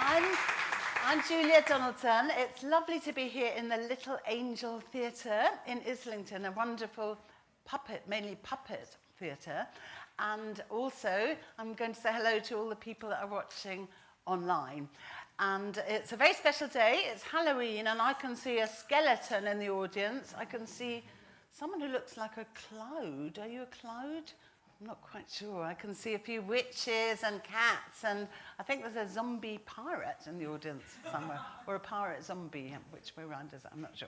I'm, I'm Julia Donaldson. It's lovely to be here in the Little Angel Theatre in Islington, a wonderful mainly puppet theatre. And also, I'm going to say hello to all the people that are watching online. And it's a very special day. It's Halloween, and I can see a skeleton in the audience. I can see someone who looks like a cloud. Are you a cloud? I'm not quite sure. I can see a few witches and cats, and I think there's a zombie pirate in the audience somewhere, or a pirate zombie, which way around is it? I'm not sure.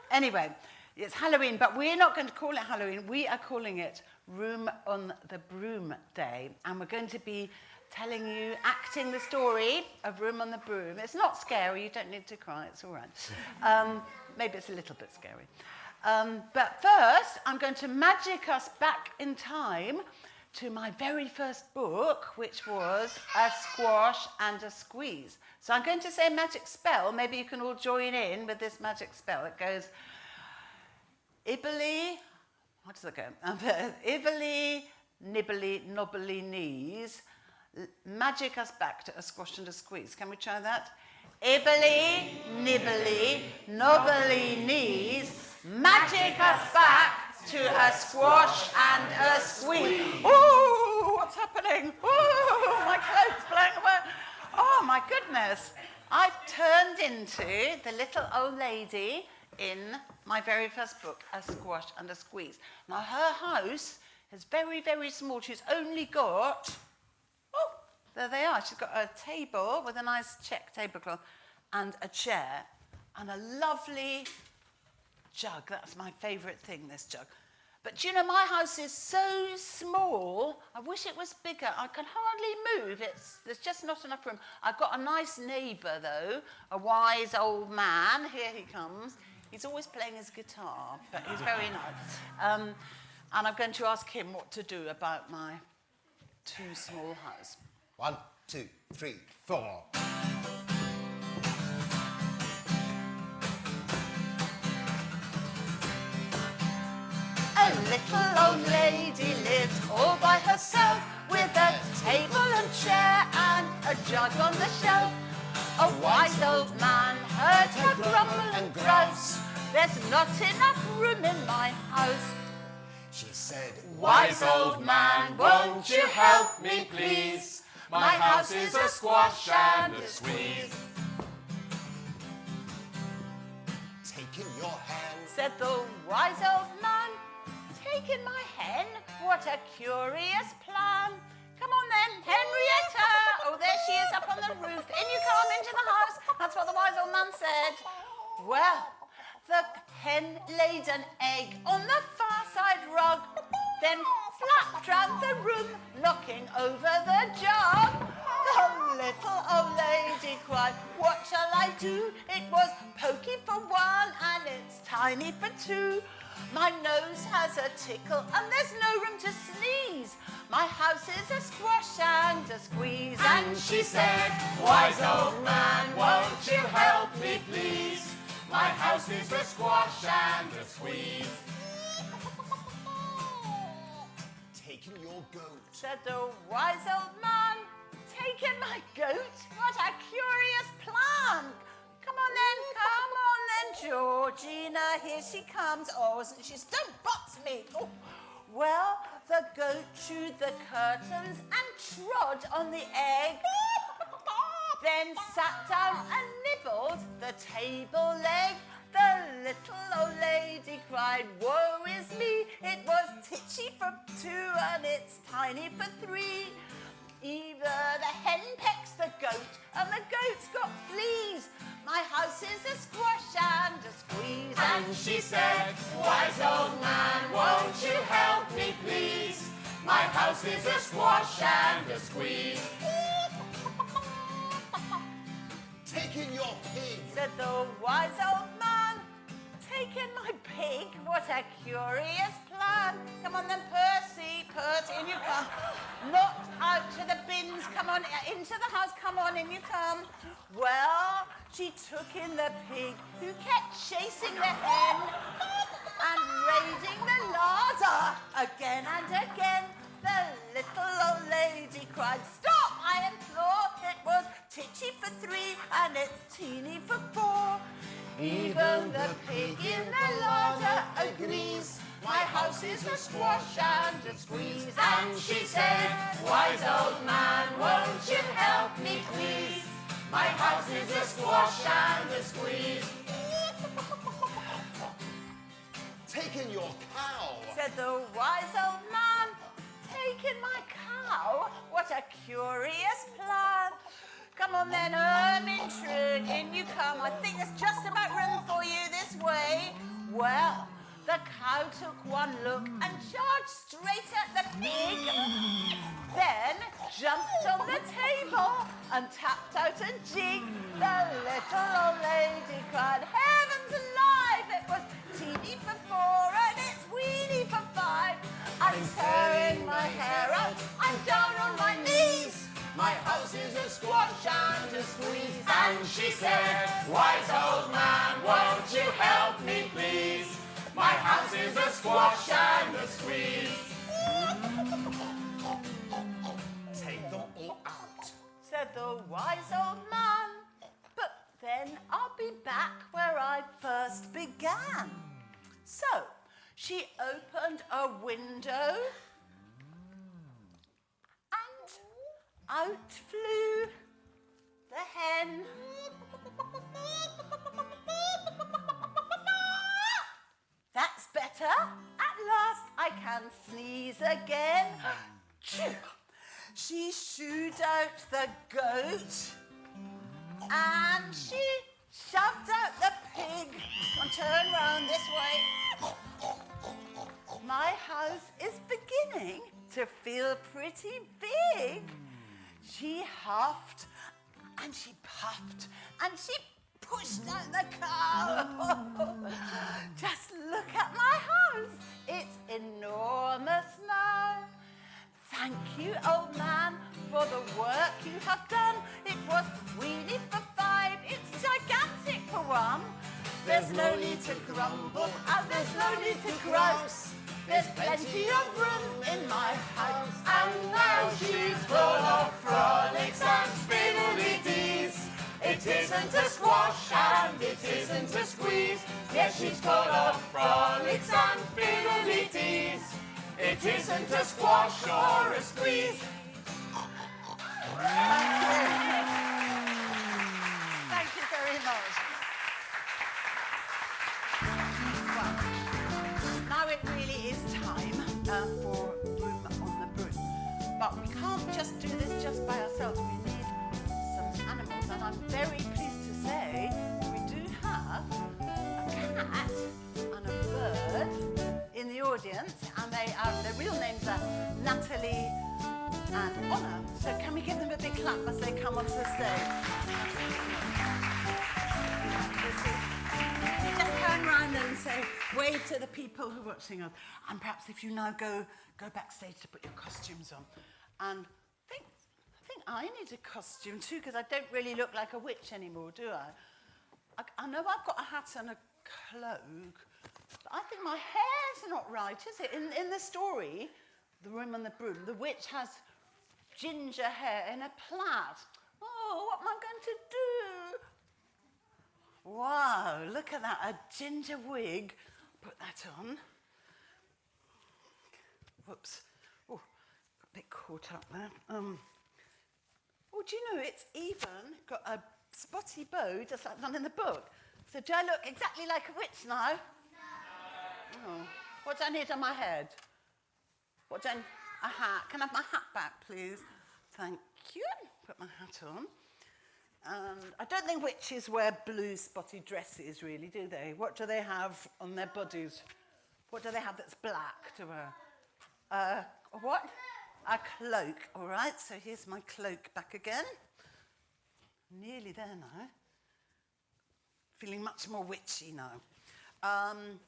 Anyway, it's Halloween, but we're not going to call it Halloween. We are calling it Room on the Broom Day, and we're going to be telling you, acting the story of Room on the Broom. It's not scary. You don't need to cry. It's all right. Maybe it's a little bit scary. But first, I'm going to magic us back in time to my very first book, which was A Squash and a Squeeze. So I'm going to say a magic spell. Maybe you can all join in with this magic spell. It goes, Ibbly, what does it go? Ibbly, nibbly, knobbly knees, magic us back to a squash and a squeeze. Can we try that? Ibbly, nibbly, knobbly knees, magic us back to a squash and a squeeze. Ooh, what's happening? Ooh, my clothes blowing away. Oh, my goodness. I've turned into the little old lady in my very first book, A Squash and a Squeeze. Now, her house is very, very small. She's only got, oh, there they are. She's got a table with a nice check tablecloth and a chair and a lovely jug. That's my favourite thing, this jug. But do you know, my house is so small, I wish it was bigger. I can hardly move. There's just not enough room. I've got a nice neighbour, though, a wise old man. Here he comes. He's always playing his guitar, but he's very nice. And I'm going to ask him what to do about my too small house. 1, 2, 3, 4. A little old lady lived all by herself with a table and chair and a jug on the shelf. A wise old man heard her grumble and grouse. There's not enough room in my house. She said, Wise old man, won't you help me please? My house is a squash and a squeeze. taking your hand, said the wise old man. Taking my hen? What a curious plan. Come on then, Henrietta. Oh, there she is up on the roof. In you come into the house. That's what the wise old man said. Well, the hen laid an egg on the far side rug, then flapped round the room, knocking over the jug. The little old lady cried, what shall I do? It was pokey for one and it's tiny for two. My nose has a tickle and there's no room to sneeze. My house is a squash and a squeeze. And she said, wise old man, won't you help me please? My house is a squash and a squeeze. taking your goat, said the wise old man. Taking my goat? What a curious plan. Come on then, Georgina, here she comes. Oh, isn't she? Don't box me. Oh. Well, the goat chewed the curtains and trod on the egg, then sat down and nibbled the table leg. The little old lady cried, woe is me, it was titchy for two and it's tiny for three. Either the hen pecks the goat and the goat's got fleas. My house is a squash and a squeeze. And she said, wise old man, won't you help me please? My house is a squash and a squeeze. taking your pig, said the wise old man. Taking my pig? What a curious plan. Come on then, Percy, in you come. Not out to the bins, come on, into the house, come on, in you come. Well, she took in the pig, who kept chasing the hen and raiding the larder again and again. The little old lady cried, stop, I implore, it was titchy for 3, and it's teeny for 4. Even the pig in the larder agrees. My house is a squash and a squeeze. And she said, wise old man, won't you help me please? My house is a squash and a squeeze. Taking your cow. Said the wise old man, taking my cow? What a curious plan. Come on then, Ermintrude, in you come. I think there's just about room for you this way. Well, the cow took one look and charged straight at the pig. Then jumped on the table and tapped out a jig. The little old lady cried, heavens alive! It was teeny for 4 and it's weeny for 5. I'm tearing my hair out, I'm down on my knees. My house is a squash and a squeeze. And she said, wise old man, won't you help me please? My house is a squash and a squeeze. Take them all out. Said the wise old man. But then I'll be back where I first began. So she opened a window and out flew the hen. That's better. At last I can sneeze again. She shooed out the goat and she shoved out the pig. And turn round this way. My house is beginning to feel pretty big. She huffed and she puffed and she pushed out the cow. Just look at my house. It's enormous now. Thank you, old man, for the work you have done. It was weeny for 5. It's gigantic for 1. There's no need to grumble and there's no need to grouse. There's plenty of room in my house. And now she's full of frolics and spiddly-dees. It isn't a squash and it isn't a squeeze. Yes, she's full of frolics and fiddly-dees. It isn't a squash or a squeeze. Thank you very much. Well, now it really is time for Broom on the Broom. But we can't just do this just by ourselves. We need some animals, and I'm very pleased to say we do have a cat and a bird in the audience, and their real names are Natalie and Honor. So can we give them a big clap as they come onto the stage? You just turn around and say, wave to the people who are watching us. And perhaps if you now go backstage to put your costumes on. And I think I need a costume too, because I don't really look like a witch anymore, do I? I know I've got a hat and a cloak, but I think my hair's not right, is it? In the story, The Room and the Broom, the witch has ginger hair in a plaid. Oh, what am I going to do? Wow, look at that, a ginger wig. Put that on. Whoops. Oh, got a bit caught up there. Oh, do you know, it's even got a spotty bow, just like one in the book. So do I look exactly like a witch now? No. Oh. What do I need on my head? A hat. Can I have my hat back, please? Thank you. Put my hat on. And I don't think witches wear blue spotty dresses, really, do they? What do they have on their bodies? What do they have that's black to wear? What? A cloak. All right, so here's my cloak back again. Nearly there now. Feeling much more witchy now.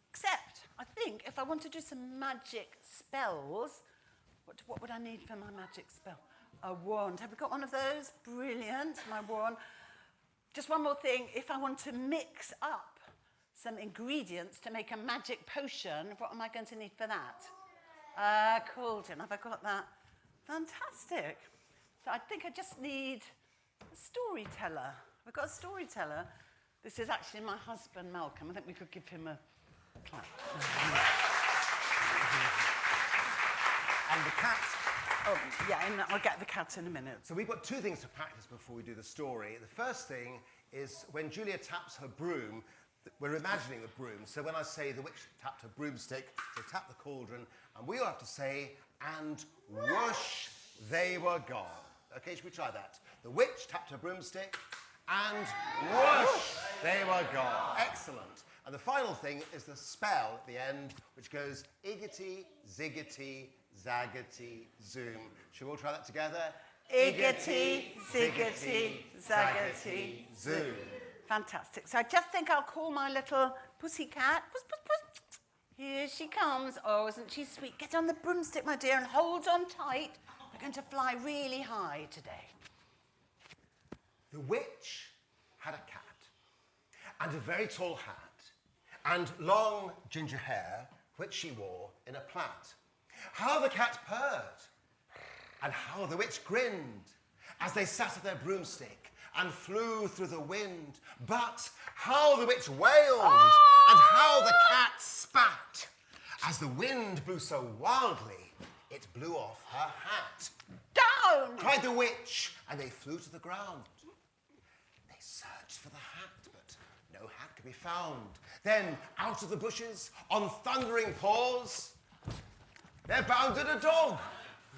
Except, I think, if I want to do some magic spells, what would I need for my magic spell? A wand. Have we got one of those? Brilliant, my wand. Just one more thing. If I want to mix up some ingredients to make a magic potion, what am I going to need for that? Cauldron. Have I got that? Fantastic. So I think I just need Storyteller. We've got a storyteller. This is actually my husband, Malcolm. I think we could give him a clap. And the cat. Oh, yeah, I'll get the cat in a minute. So we've got two things to practice before we do the story. The first thing is when Julia taps her broom, we're imagining the broom. So when I say the witch tapped her broomstick, they tap the cauldron, and we all have to say, and whoosh, they were gone. Okay, should we try that? The witch tapped her broomstick, and whoosh, they were gone. Excellent. And the final thing is the spell at the end, which goes iggity, ziggity, zaggity, zoom. Shall we all try that together? Iggity, ziggity, zaggity, zoom. Fantastic. So I just think I'll call my little pussycat. Puss, puss, puss. Here she comes. Oh, isn't she sweet? Get on the broomstick, my dear, and hold on tight. We're going to fly really high today. The witch had a cat and a very tall hat and long ginger hair, which she wore in a plait. How the cat purred and how the witch grinned as they sat at their broomstick and flew through the wind. But how the witch wailed and how the cat spat as the wind blew so wildly it blew off her hat. Down! Cried the witch, and they flew to the ground. They searched for the hat, but no hat could be found. Then, out of the bushes, on thundering paws, there bounded a dog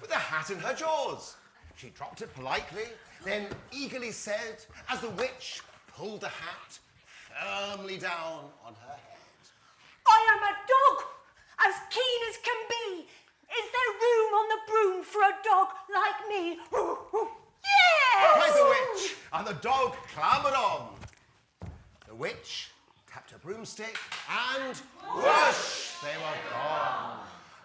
with a hat in her jaws. She dropped it politely, then eagerly said, as the witch pulled the hat firmly down on her head. I am a dog, as keen as can be. Is there room on the broom for a dog like me? Yes! Cried the witch, and the dog clambered on. The witch tapped her broomstick, and whoosh, they were gone.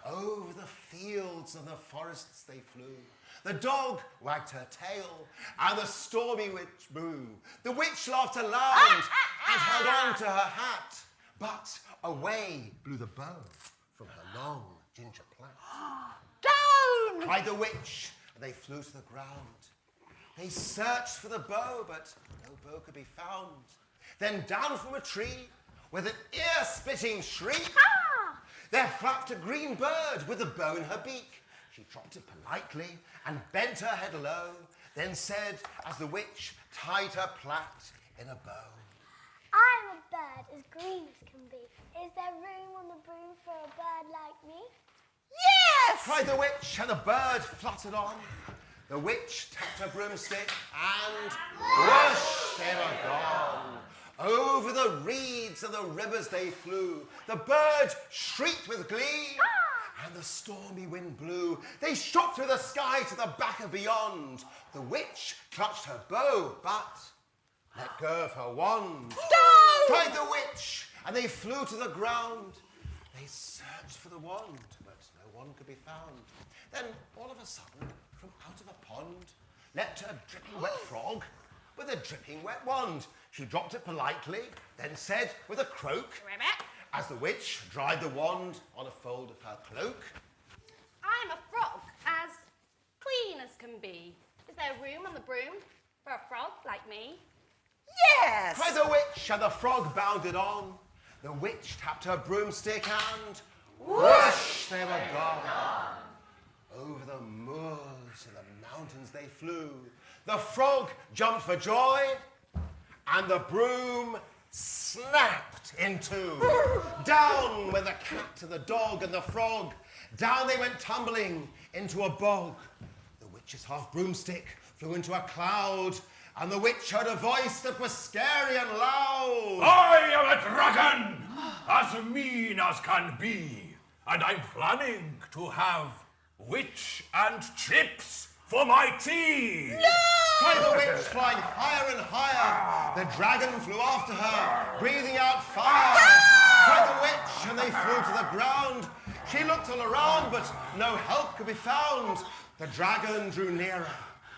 Over the fields and the forests they flew. The dog wagged her tail, and the stormy witch blew. The witch laughed aloud and held on to her hat, but away blew the bow from her long ginger plait. Down! Cried the witch, and they flew to the ground. They searched for the bow, but no bow could be found. Then down from a tree, with an ear-splitting shriek, there flapped a green bird with a bow in her beak. She dropped it politely and bent her head low, then said, as the witch tied her plait in a bow. I'm a bird as green as can be. Is there room on the broom for a bird like me? Yes! Cried the witch, and the bird fluttered on. The witch tapped her broomstick, and whoosh, they were gone. Over the reeds and the rivers they flew. The bird shrieked with glee, and the stormy wind blew. They shot through the sky to the back of beyond. The witch clutched her bow, but let go of her wand. Down! Cried the witch, and they flew to the ground. They searched for the wand, but no one could be found. Then, all of a sudden, from out of a pond, leapt a dripping wet frog with a dripping wet wand. She dropped it politely, then said with a croak, as the witch dried the wand on a fold of her cloak. I'm a frog, as clean as can be. Is there room on the broom for a frog like me? Yes! Cried the witch, and the frog bounded on. The witch tapped her broomstick, and whoosh, they were gone. Over the moors and the mountains they flew. The frog jumped for joy, and the broom snapped in two. Down went the cat and the dog and the frog. Down they went tumbling into a bog. The witch's half broomstick flew into a cloud, and the witch heard a voice that was scary and loud. I am a dragon, as mean as can be, and I'm planning to have witch and chips for my tea. No! Cried the witch, flying higher and higher. The dragon flew after her, breathing out fire. Cried the witch, and they flew to the ground. She looked all around, but no help could be found. The dragon drew nearer,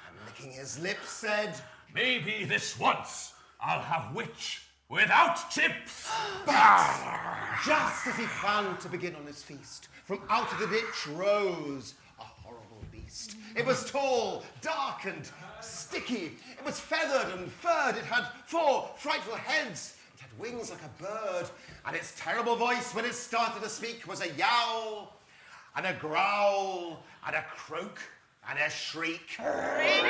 and licking his lips said, Maybe this once I'll have witch without chips. just as he planned to begin on his feast, from out of the ditch rose a horrible beast. beast. It was tall, dark and sticky. It was feathered and furred. It had 4 frightful heads. It had wings like a bird. And its terrible voice when it started to speak was a yowl and a growl and a croak and a shriek. It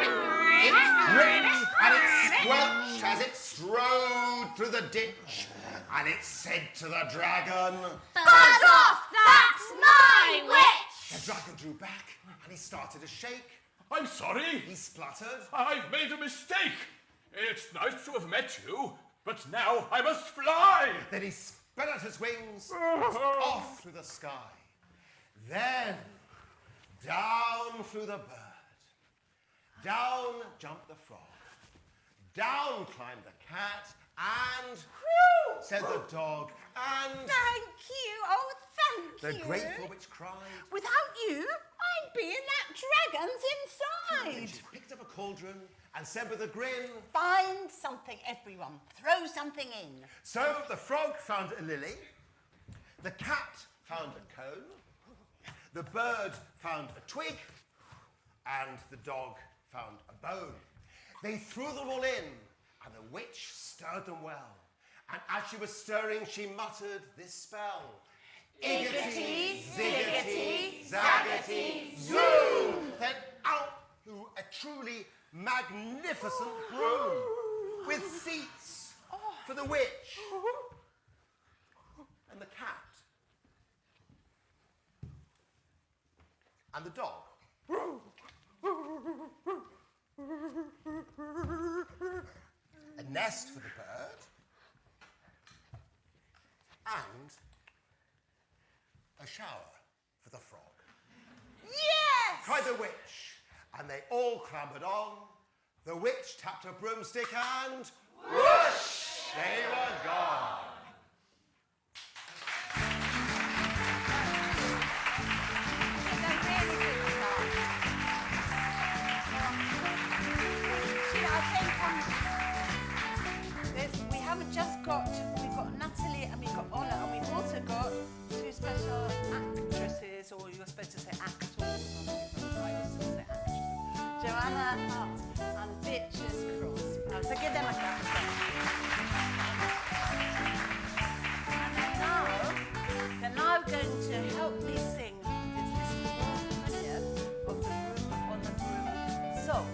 grinned and it squelched as it strode through the ditch. And it said to the dragon, Buzz off! That's my witch! The dragon drew back and he started to shake. I'm sorry. He spluttered. I've made a mistake. It's nice to have met you, but now I must fly. Then he spread out his wings and was off through the sky. Then down flew the bird. Down jumped the frog. Down climbed the cat. And said the dog. And Thank you. Oh, thank the you. grateful witch cried. Without you, I'd be in that dragon's And inside. she picked up a cauldron and said with a grin. Find something, everyone. Throw something in. So the frog found a lily. The cat found a cone. The bird found a twig. And the dog found a bone. They threw them all in. And the witch stirred them well. And as she was stirring, she muttered this spell. Iggity, ziggity, zaggity, zoom! Then out flew a truly magnificent broom with seats for the witch and the cat and the dog. A nest for the bird, and a shower for the frog. Yes! Cried the witch, and they all clambered on. The witch tapped her broomstick and whoosh! They were gone. We've got Natalie and we've got Honor, and we've also got 2 special actresses, or you're supposed to say actors. I was supposed to say actresses. Joanna Hart and Beatrice Cross. So give them a clap. And they're now going to help me sing this premiere of the Broom on the Broom song.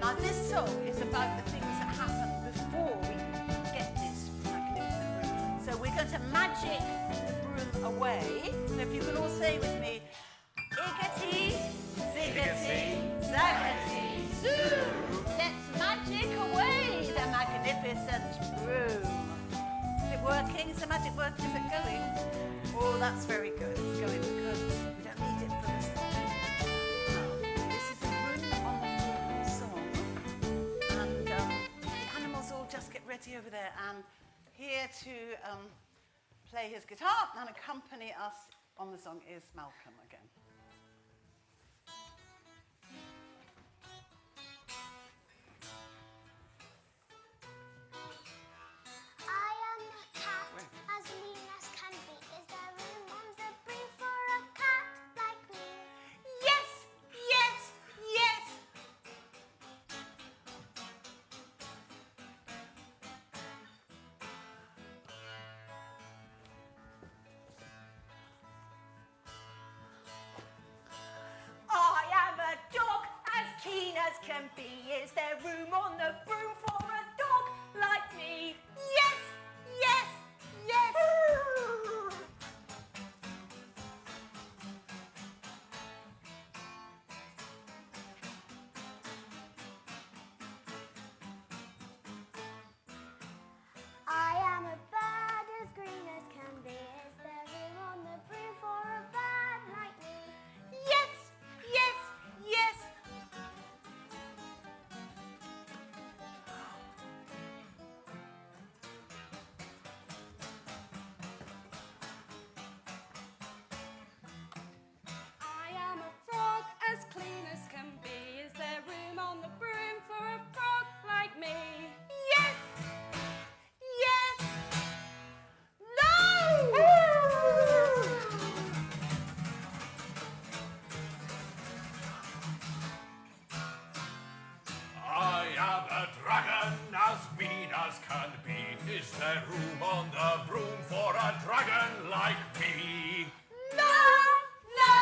Now this song is about the things that happen before we get this magnificent broom. So we're going to magic the broom away. So if you can all say with me, Iggity, ziggity, zaggity, zoo. Let's magic away the magnificent broom. Is it working? Is the magic working? Is it going? Oh, that's very good. It's going because we don't need it for the song. Now, this is the Broom on the Broom song. And the animals all just get ready over there. And here to play his guitar and accompany us on the song is Malcolm again. I am a cat, as lean as can be. Is there room on the broom for a cat like me? Yes, yes, yes. I am a dog, as keen as can be. Is there room on the broom for a dog like me? Yes, yes, yes. I am a bird as green as can be. Is there room on the broom for a bird like me? Yes, yes, yes. Is there room on the broom for a dragon like me? No, no,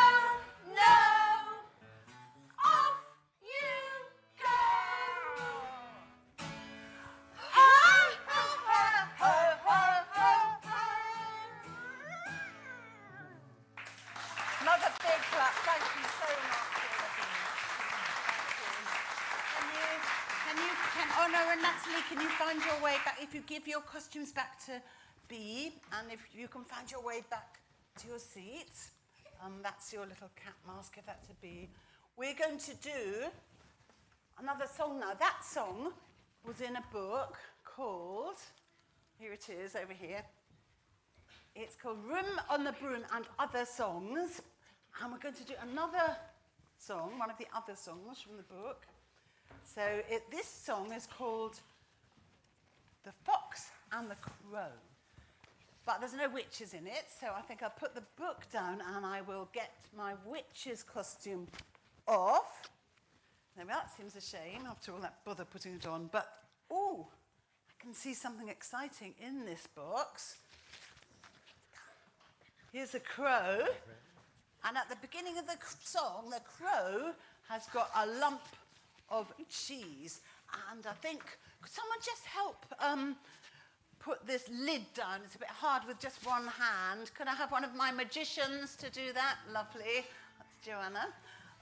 no. Off you go. Ho, ho, ho, ho, ho, ho, ho. Another big clap. Thank you so much. Oh no, and Natalie, can you find your way back? If you give your costumes back to B, and if you can find your way back to your seats, that's your little cat mask, give that to B. We're going to do another song now. That song was in a book called, here it is over here. It's called Room on the Broom and Other Songs. And we're going to do another song, one of the other songs from the book. So this song is called The Fox and the Crow. But there's no witches in it, so I think I'll put the book down and I will get my witch's costume off. Now that seems a shame after all that bother putting it on. But, oh, I can see something exciting in this box. Here's a crow. And at the beginning of the song, the crow has got a lump of cheese. And I think, could someone just help put this lid down? It's a bit hard with just one hand. Could I have one of my magicians to do that? Lovely. That's Joanna.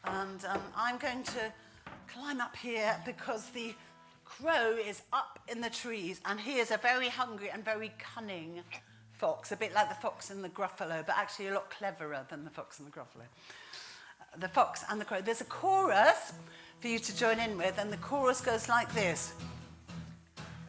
And I'm going to climb up here because the crow is up in the trees. And he is a very hungry and very cunning fox, a bit like the fox and the gruffalo, but actually a lot cleverer than the fox and the gruffalo. The fox and the crow. There's a chorus for you to join in with, and the chorus goes like this.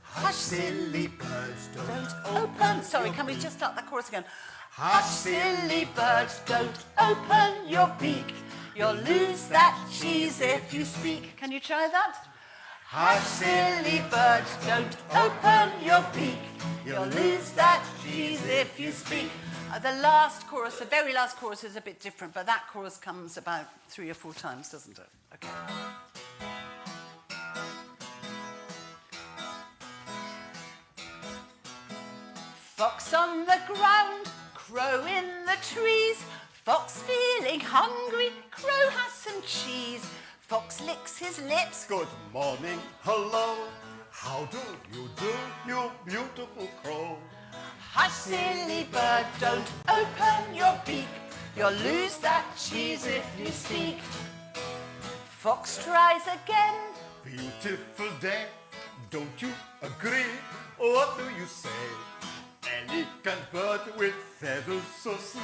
Hush, silly birds, don't open. Sorry, can we just start the chorus again? Hush, silly birds, don't open your beak. You'll lose that cheese if you speak. Can you try that? Hush, silly birds, don't open your beak. You'll lose that cheese if you speak. The last chorus, the very last chorus is a bit different, but that chorus comes about 3 or 4 times, doesn't it? Okay. Fox on the ground, crow in the trees. Fox feeling hungry, crow has some cheese. Fox licks his lips. Good morning, hello. How do, you beautiful crow? Hush, silly bird, don't open your beak. You'll lose that cheese if you speak. Fox tries again. Beautiful day, don't you agree? What do you say? Elegant bird with feathers so sleek.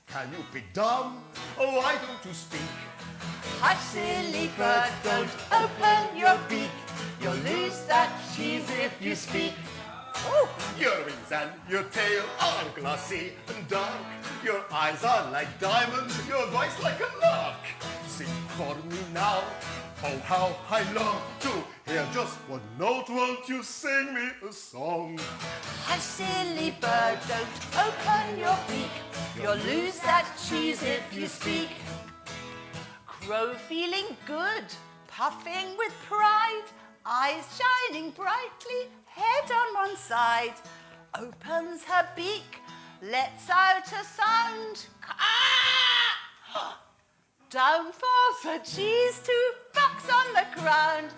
Can you be dumb? Why don't you speak? Hush, silly bird, don't open your beak. You'll lose that cheese if you speak. Oh, your wings and your tail are glossy and dark. Your eyes are like diamonds, your voice like a lark. Sing for me now. Oh, how I long to hear just one note. Won't you sing me a song? Hush, silly bird, don't open your beak. You'll lose that cheese if you speak. Crow feeling good, puffing with pride, eyes shining brightly, head on one side, opens her beak, lets out a sound. Ah! Down falls the cheese to Fox on the ground.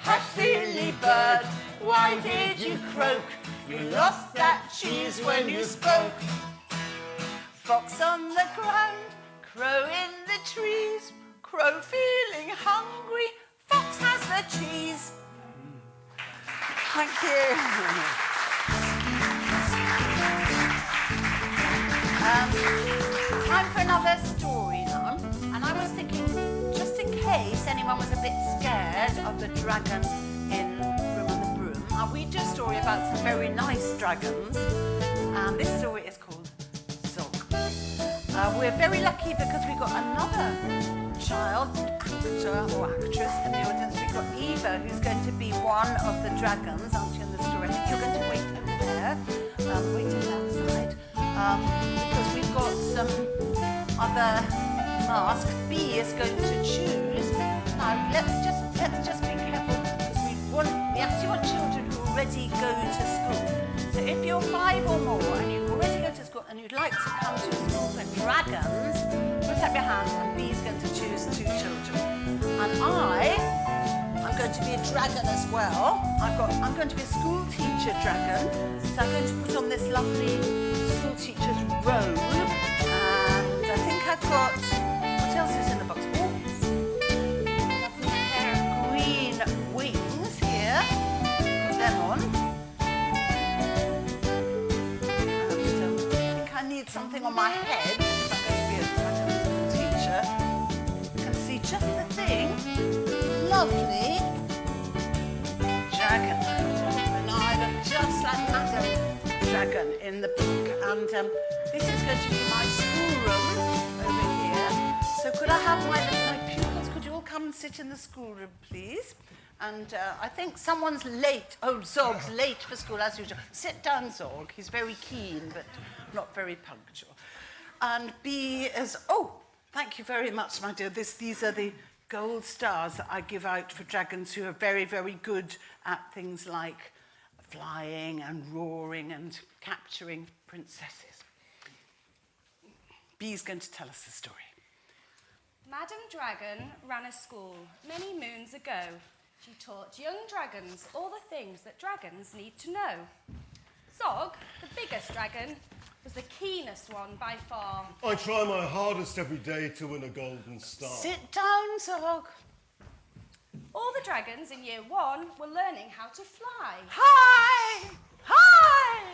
Hush, silly bird, why did you croak? You lost that cheese when you spoke. Fox on the ground, crow in the trees. Crow feeling hungry, fox has the cheese. Thank you. Time for another story now. And I was thinking, just in case anyone was a bit scared of the dragon in Broom on the Broom, we do a story about some very nice dragons. And this story is called Zog. We're very lucky because we got another child, actor or actress in the audience. We've got Eva, who's going to be one of the dragons, aren't you, in the story? I think you're going to wait over there, waiting outside, because we've got some other masks. B is going to choose. Now, let's just be careful, because we actually want children who already go to school. So if you're 5 or more and you already go to school and you'd like to come to a school for dragons, put up your hand and Bee's going to choose 2 children. And I'm going to be a dragon as well. I'm going to be a school teacher dragon. So I'm going to put on this lovely school teacher's robe. And I think I've got, what else is in the box? Oh, lovely pair of green wings here. Put them on. And I think I need something on my head if I'm going to be a dragon teacher. You can see just the thing. Lovely dragon. And I look just like Madam Dragon in the book. And this is going to be my schoolroom over here. So could I have my pupils? Could you all come and sit in the schoolroom, please? And I think someone's late. Oh, Zog's late for school as usual. Sit down, Zog. He's very keen, but not very punctual. And B is, oh, thank you very much, my dear. These are the gold stars that I give out for dragons who are very, very good at things like flying and roaring and capturing princesses. Bee's going to tell us the story. Madam Dragon ran a school many moons ago. She taught young dragons all the things that dragons need to know. Zog, the biggest dragon, was the keenest one by far. I try my hardest every day to win a golden star. Sit down, Zog. All the dragons in year 1 were learning how to fly. High! High!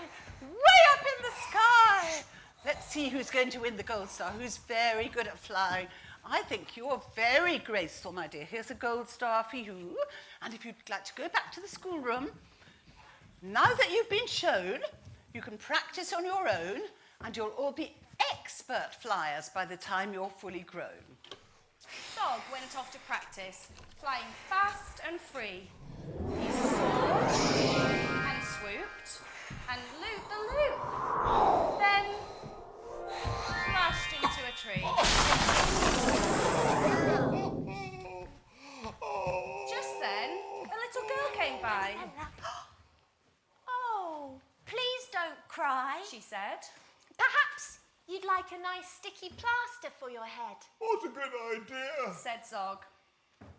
Way up in the sky! Let's see who's going to win the gold star, who's very good at flying. I think you're very graceful, my dear. Here's a gold star for you. And if you'd like to go back to the schoolroom, now that you've been shown, you can practice on your own and you'll all be expert flyers by the time you're fully grown. Zog went off to practice, flying fast and free. He soared and swooped and looped the loop. Then crashed into a tree. Just then, a little girl came by. Oh, please don't cry. She said. Perhaps you'd like a nice sticky plaster for your head. What a good idea. Said Zog.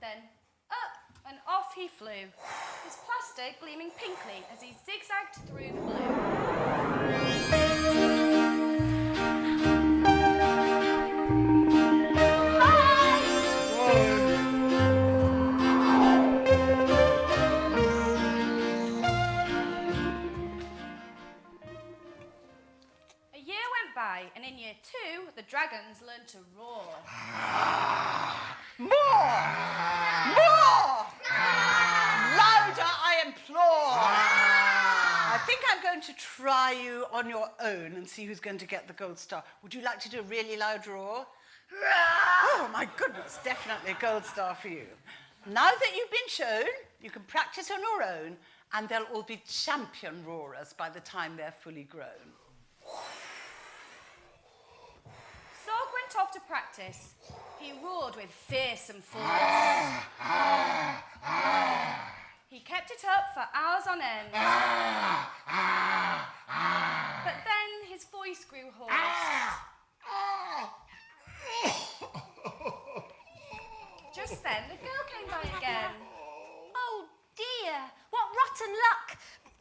Then up and off he flew, his plaster gleaming pinkly as he zigzagged through the blue. A year went by, and in year 2, the dragons learned to roar. More! More! Louder, I implore! I think I'm going to try you on your own and see who's going to get the gold star. Would you like to do a really loud roar? Oh, my goodness, definitely a gold star for you. Now that you've been shown, you can practice on your own, and they'll all be champion roarers by the time they're fully grown. Zog went off to practice. He roared with fearsome force. He kept it up for hours on end. But then his voice grew hoarse. Just then, the girl came by again. Oh dear, what rotten luck.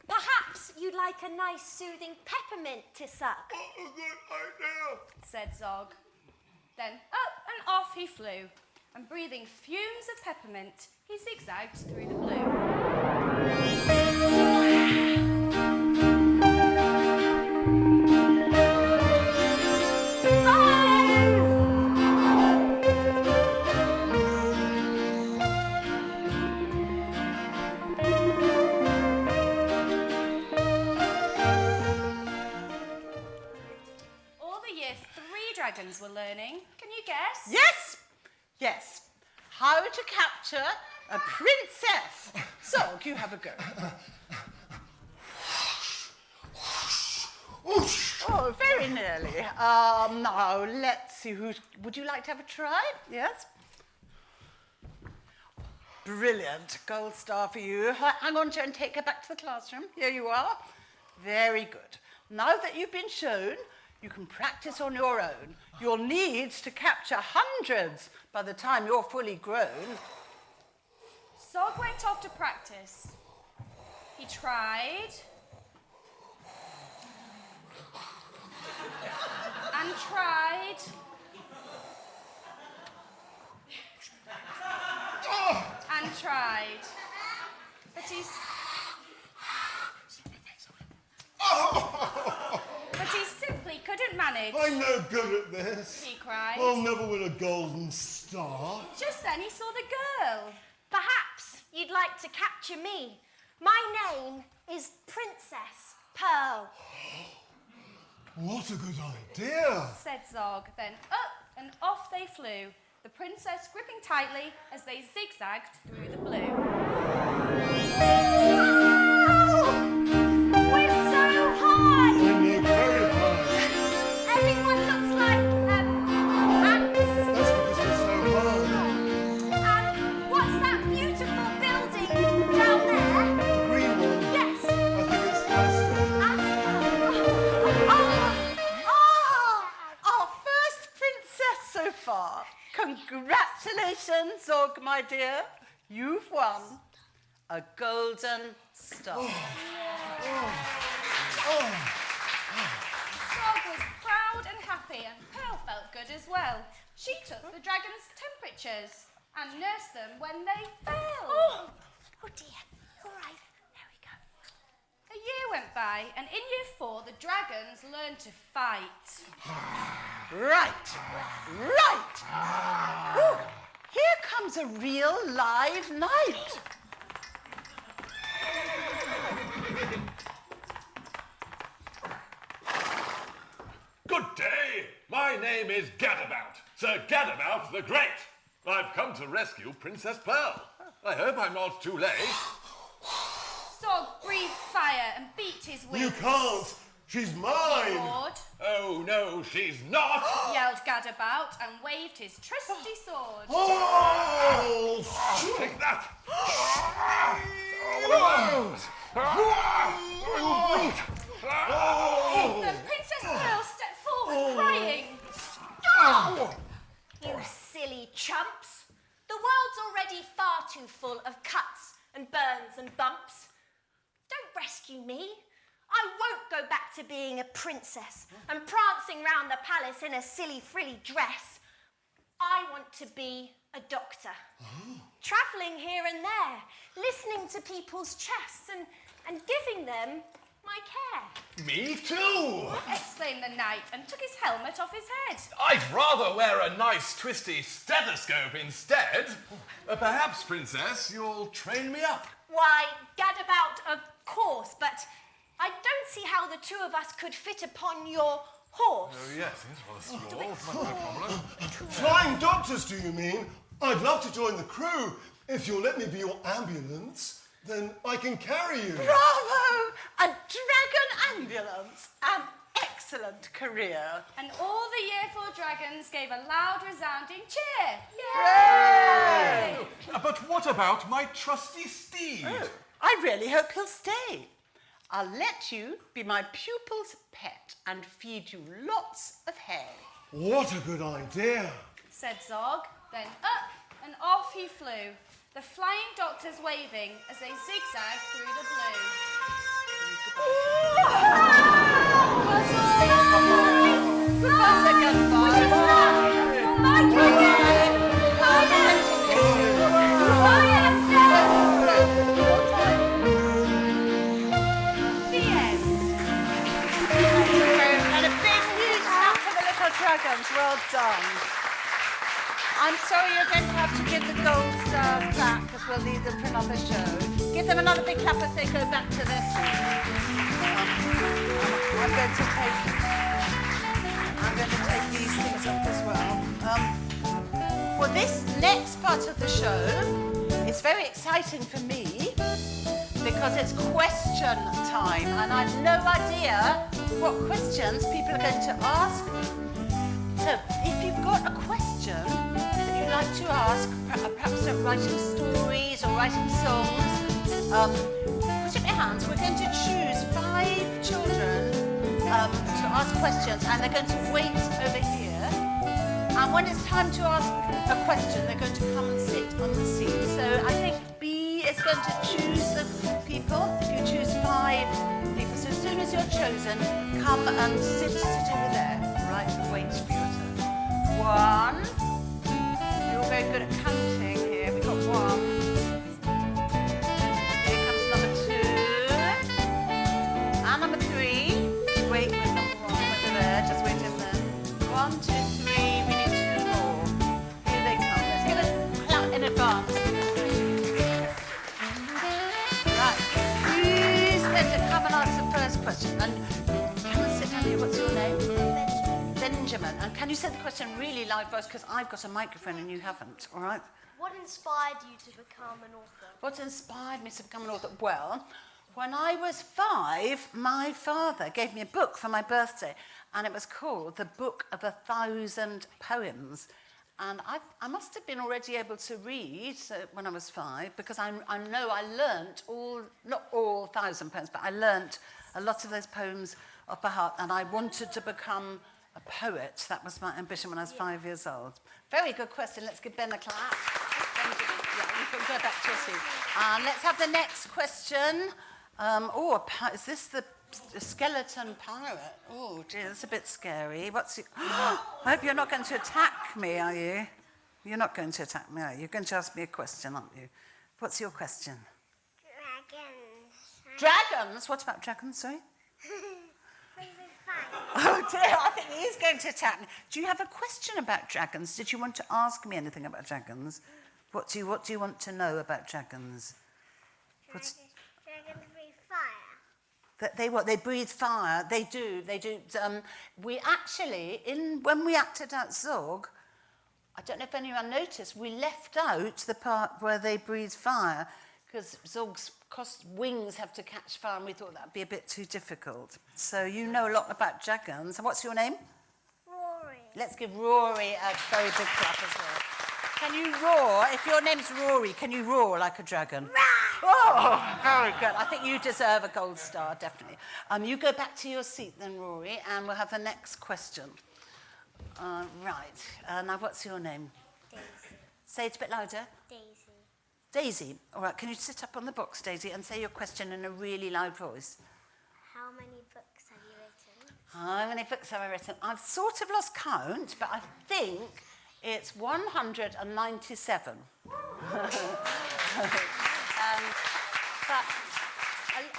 Perhaps you'd like a nice soothing peppermint to suck. What a good idea. Said Zog. Then up and off he flew, and breathing fumes of peppermint, he zigzagged through the blue. All the year 3 dragons were learning. Can you guess? Yes, yes. How to capture a princess. Zog, you have a go. Oh, very nearly. Now, let's see who... Would you like to have a try? Yes? Brilliant. Gold star for you. Hang on to her and take her back to the classroom. Here you are. Very good. Now that you've been shown, you can practice on your own. You'll need to capture hundreds by the time you're fully grown. Zog went off to practice. He tried and tried and tried, but he simply couldn't manage. I'm no good at this. He cried. I'll never win a golden star. Just then he saw the girl. Perhaps you'd like to capture me. My name is Princess Pearl. What a good idea. Said Zog. Then up and off they flew, the princess gripping tightly as they zigzagged through the blue. We're so high! And they're very high. Everyone looks like ants. That's because we're so high. And what's that beautiful building down there? The green one. Yes. I think it's Aston. Our first princess so far. Congratulations, Zog, my dear. You've won a golden star. Zog was proud and happy, and Pearl felt good as well. She took the dragon's temperatures and nursed them when they fell. Oh dear. All right, there we go. A year went by, and in year 4, the dragons learned to fight. Right. Ooh, here comes a real live knight. Good day. My name is Gadabout, Sir Gadabout the Great. I've come to rescue Princess Pearl. I hope I'm not too late. Zog breathed fire and beat his wings. You can't. She's mine. Roared, Oh, no, she's not. yelled Gadabout, and waved his trusty sword. Oh! Take that. Then Princess Pearl stepped forward, crying. You silly chumps. The world's already far too full of cuts and burns and bumps. Don't rescue me. I won't go back to being a princess and prancing round the palace in a silly frilly dress. I want to be a doctor. Travelling here and there, listening to people's chests and giving them my care. Me too. Exclaimed the knight and took his helmet off his head. I'd rather wear a nice twisty stethoscope instead. Perhaps, Princess, you'll train me up. Why, Gadabout, of course, but I don't see how the two of us could fit upon your horse. Oh, yes, it's rather small. No problem. Flying doctors, do you mean? I'd love to join the crew. If you'll let me be your ambulance, then I can carry you. Bravo! A dragon ambulance. An excellent career. And all the year 4 dragons gave a loud, resounding cheer. Yay! But what about my trusty steed? Oh, I really hope he'll stay. I'll let you be my pupil's pet and feed you lots of hay. What a good idea. Said Zog. Then up and off he flew, the flying doctors waving as they zigzagged through the blue. The end. And a big huge clap for the little dragons. Well done. I'm sorry you're going to have to give the gold stars back because we'll need them for another show. Give them another big clap as they go back to their seat. I'm going to take these things up as well. Well, this next part of the show is very exciting for me because it's question time and I've no idea what questions people are going to ask me. So if you've got a question that you'd like to ask, perhaps writing stories or writing songs, put up your hands. We're going to choose 5 choices ask questions, and they're going to wait over here. And when it's time to ask a question, they're going to come and sit on the seat. So I think B is going to choose the people. You choose 5 people. So as soon as you're chosen, come and sit over there. Right, wait for your turn. 1. You're very good at counting here. We've got 1. Here comes number 2. And number 3. Wait with number 1 over there. Just wait in there. 1, 2, 3. We need 2 more. Here they come. Let's give a clap in advance. Right. Who's going to come and ask the first question? And come and sit down here. What's your name? Benjamin. And can you say the question really loud voice? Because I've got a microphone and you haven't. All right. What inspired you to become an author? What inspired me to become an author? Well, when I was 5, my father gave me a book for my birthday, and it was called The Book of 1,000 Poems. And I must have been already able to read when I was 5, because I know I learnt not all 1,000 poems, but I learnt a lot of those poems off by heart, and I wanted to become a poet. That was my ambition when I was 5 years old. Very good question. Let's give Ben a clap. Yeah, you can go back to your seat. Let's have the next question. Is this the skeleton pirate? Oh dear, that's a bit scary. I hope you're not going to attack me, are you? You're not going to attack me, are you? You're going to ask me a question, aren't you? What's your question? Dragons? What about dragons, sorry? Oh dear, I think he is going to attack me. Do you have a question about dragons? Did you want to ask me anything about dragons? What do you want to know about dragons? Dragons breathe fire. That they breathe fire. They do. We actually, when we acted out Zog, I don't know if anyone noticed, we left out the part where they breathe fire, because Zog's wings have to catch fire, and we thought that'd be a bit too difficult. So you know a lot about dragons. And what's your name? Rory. Let's give Rory a very big clap as well. Can you roar? If your name's Rory, can you roar like a dragon? Oh, very good. I think you deserve a gold star, definitely. You go back to your seat then, Rory, and we'll have the next question. Right. Now, what's your name? Daisy. Say it a bit louder. Daisy. Daisy. All right, can you sit up on the box, Daisy, and say your question in a really loud voice? How many books have you written? How many books have I written? I've sort of lost count, but I think it's 197. But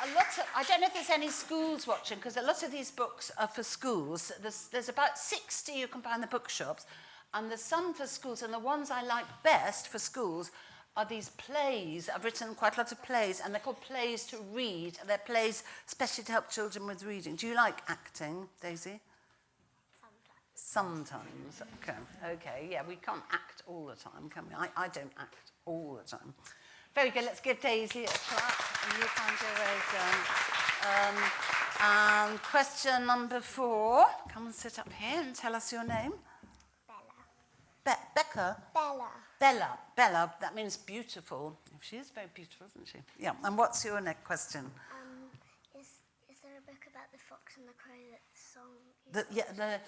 a lot of, I don't know if there's any schools watching, because a lot of these books are for schools. There's about 60 you can buy in the bookshops, and there's some for schools, and the ones I like best for schools are these plays. I've written quite a lot of plays, and they're called plays to read. They're plays especially to help children with reading. Do you like acting, Daisy? Sometimes. Okay, yeah, we can't act all the time, can we? I don't act all the time. Very good, let's give Daisy a clap, and you find your way down. And question number 4, come and sit up here and tell us your name. Bella. Becca? Bella. Bella, that means beautiful. She is very beautiful, isn't she? Yeah, and what's your next question? Is there a book about the fox and the crow that the song is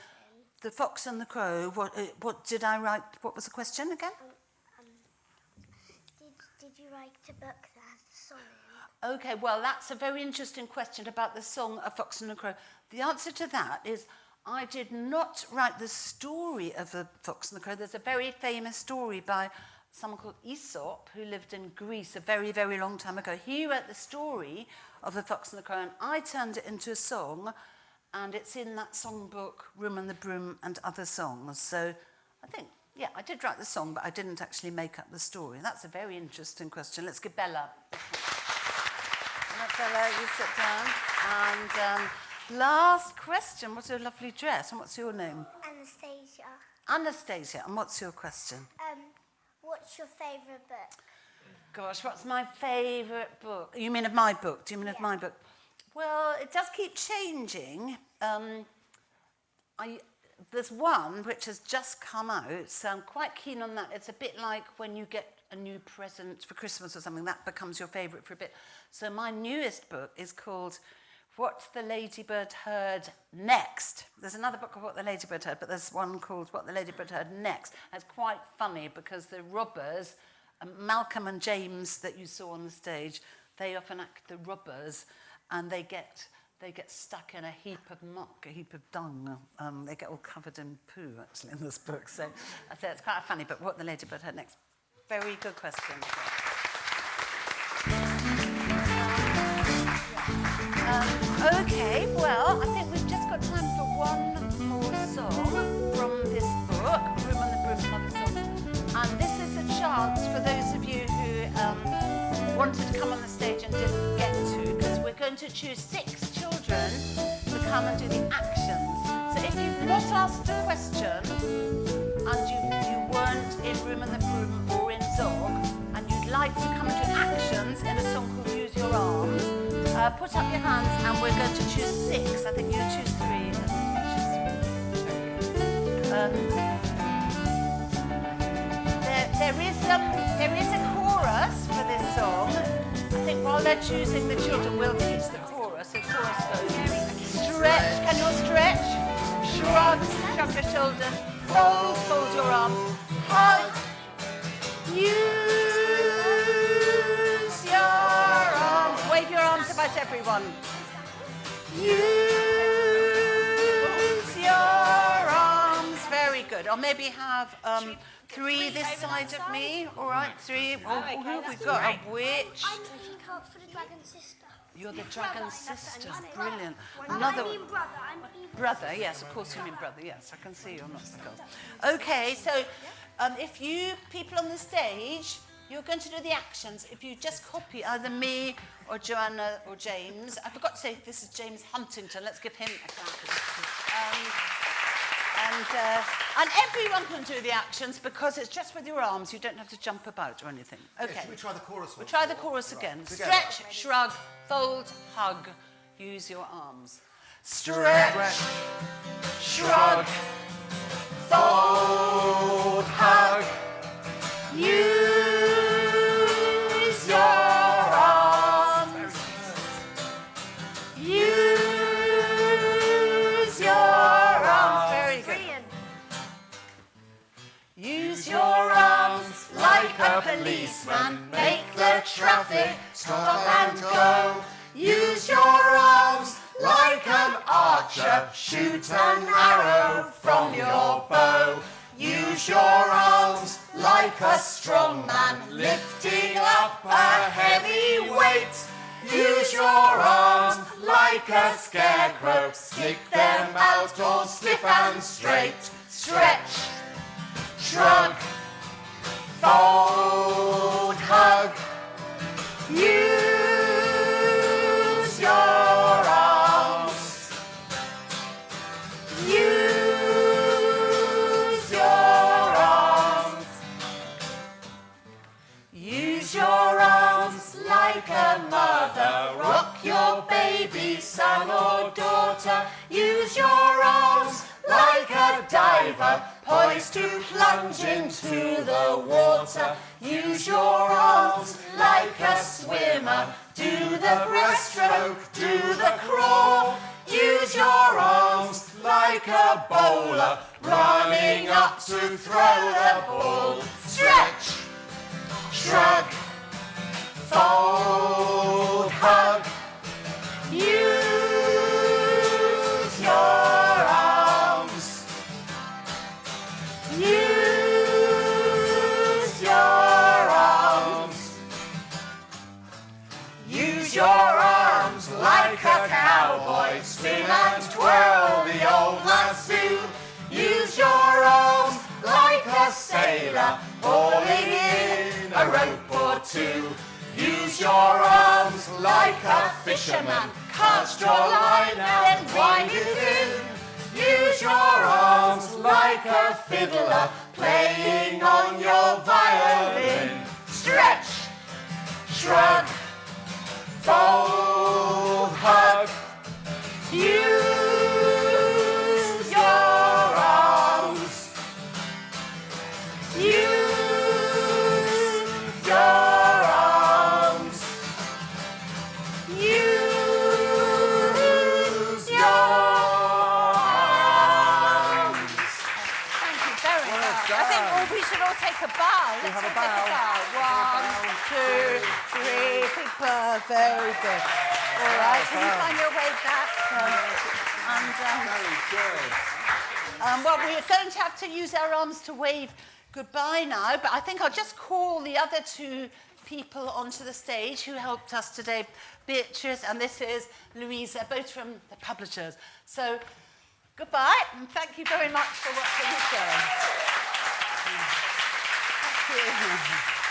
The Fox and the Crow. What did I write? What was the question again? Did you write a book that has the song in? Okay, well, that's a very interesting question about the song A Fox and the Crow. The answer to that is I did not write the story of The Fox and the Crow. There's a very famous story by someone called Aesop, who lived in Greece a very, very long time ago. He wrote the story of The Fox and the Crow, and I turned it into a song, and it's in that songbook, Room and the Broom and Other Songs. So I think, yeah, I did write the song, but I didn't actually make up the story. That's a very interesting question. Let's give Bella. Bella, you sit down. And last question, what's your lovely dress, and what's your name? Anastasia. Anastasia, and what's your question? What's your favourite book? Gosh, what's my favourite book? You mean of my book? Do you mean of my book? Well, it does keep changing. There's one which has just come out, so I'm quite keen on that. It's a bit like when you get a new present for Christmas or something, that becomes your favourite for a bit. So my newest book is called What the Ladybird Heard Next. There's another book of What the Ladybird Heard, but there's one called What the Ladybird Heard Next. And it's quite funny because the robbers, Malcolm and James that you saw on the stage, they often act the robbers, and they get stuck in a heap of muck, a heap of dung. They get all covered in poo, actually, in this book. So I say it's quite a funny book. What the Ladybird Heard Next. Very good question. Okay, well, I think we've just got time for one more song from this book, Broom and the Broom Mother Song. And this is a chance for those of you who wanted to come on the stage and didn't get to, because we're going to choose 6 children to come and do the actions. So if you've not asked a question and you weren't in Broom and the Broom or in Zog, and you'd like to come and do actions in a song called Use Your Arms, put up your hands and we're going to choose 6. I think you choose 3 and you choose 3. There is a chorus for this song. I think while they're choosing the children, we'll teach the chorus. The chorus goes, stretch, can you all stretch? Shrug your shoulders, fold your arms, hug, use your arms, wave your arms about everyone. Use your arms, very good. Or maybe have 3 this side of me, all right, 3. Who have we got? A witch. I'm looking out for the dragon sister. You're the dragon sister, brilliant. I mean brother. Brother, yes, of course you mean brother, yes, I can see you're not the girl. Okay, so if you people on the stage, you're going to do the actions. If you just copy either me or Joanna or James, I forgot to say this is James Huntington, let's give him a clap. And everyone can do the actions because it's just with your arms, you don't have to jump about or anything. Okay. Yeah, should we try the chorus? We'll try the chorus again. Right. Stretch, shrug, fold, hug, use your arms. Stretch, shrug, fold, hug, use your arms. Use your arms. Very good. Use your arms like a policeman. Make the traffic stop and go. Use your arms like an archer. Shoot an arrow from your bow. Use your arms like a strong man lifting up a heavy weight. Use your arms like a scarecrow. Stick them out all stiff and straight. Stretch, shrug, fold, hug. Use your arms. Use your arms. Use your arms like a mother. Rock your baby, son or daughter. Use your arms like a diver, poised to plunge into the water. Use your arms like a swimmer. Do the breaststroke, do the crawl. Use your arms like a bowler, running up to throw the ball. Stretch, shrug, fold, hug. Use your arms. Use your arms. Use your arms like a cowboy. Spin and twirl the old lasso. Use your arms like a sailor, hauling in a rope or 2. Use your arms like a fisherman. Cast your line and wind it in. Use your arms like a fiddler, playing on your violin. Stretch, shrug, fold, hug. Use your arms. Use your arms. Use Very good. All right, can you find your way back? Very good. Well, we're going to have to use our arms to wave goodbye now, but I think I'll just call the other two people onto the stage who helped us today, Beatrice, and this is Louisa, both from the publishers. So, goodbye, and thank you very much for watching the show. Thank you.